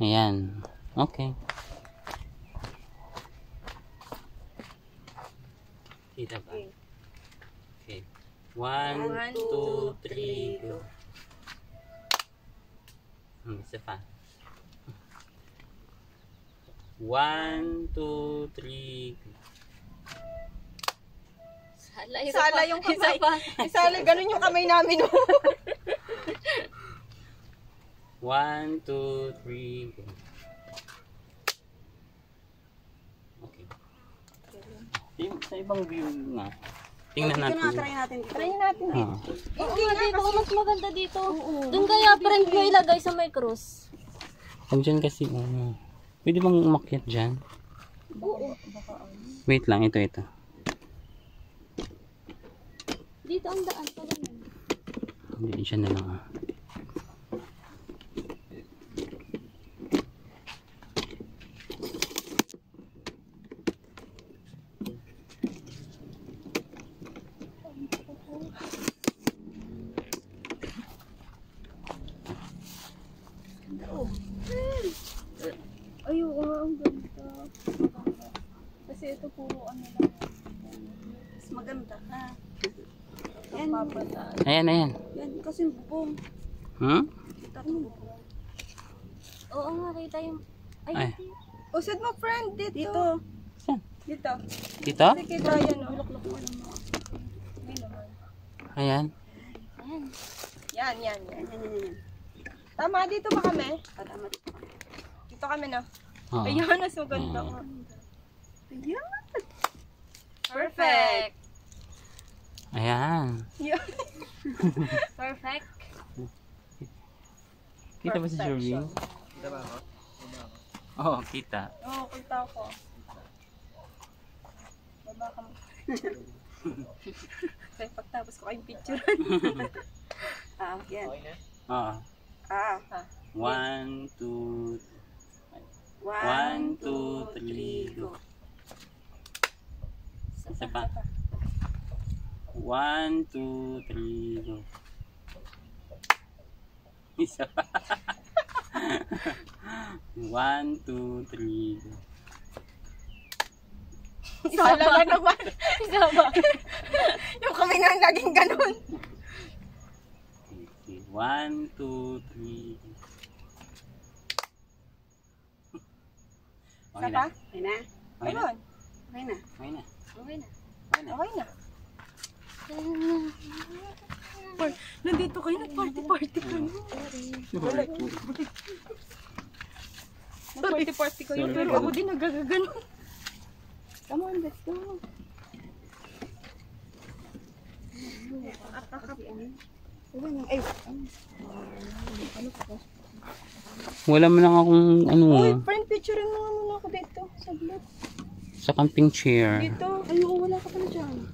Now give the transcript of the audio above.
Ayan. Okay. Kita ba? Okay. 1, 2, 3, go. Isa pa. 1, 2, 3, go. Sala yung kamay. Isala, ganun yung kamay namin. 1, 2, 3, go. Okay. Sa ibang view nga. Tingnan natin. Try natin dito. Okay nga dito, mas maganda dito. Doon kaya friend nyo ilagay sa may cross. Huwag dyan kasi, pwede bang umakyat dyan? Oo. Wait lang, ito. Dito ang daan pala. Hindi, siya na lang. Ayoko nga, ang ganda. Kasi ito puro ano lang. Mas maganda. Ayan. Yan, kasi bubong. Oo nga, kita yung... Ay. Usad mo, friend, dito. Saan? Dito. Dito? Kasi kita yan, bulaklak mo. Ayan. Yan. Tama, dito ba kami? Tama dito. Dito kami na. Oo. Ayan, mas maganda nga. Ayan. Perfect. Ayan. Perfect. Kita ba si Jerwin? Kita ba ako? Oo, kita. Oo, kita ko. Baba ka mo. Kaya pagtapos ko kayong picturean. Yan. Oo. 1, 2, 1, 2, 3, go. Isa pa. 1, 2, 3, go. Isa pa. 1, 2, 3, go. Isa lang naman. Isa ba? Yung kami nga naging ganun. 1, 2, 3. Okay na. Okay na? Okay na. Okay na. Okay na. Okay na. Okay na. Nandito kayo, nag-party kayo. Nag-party kayo, pero ako din nagagaganon. Come on, let's go. Wala mo lang akong Uy, friend, picturein mo nga muna ako dito. Sa vlog. sa camping chair. Dito. Ay, wala ka pala dyan.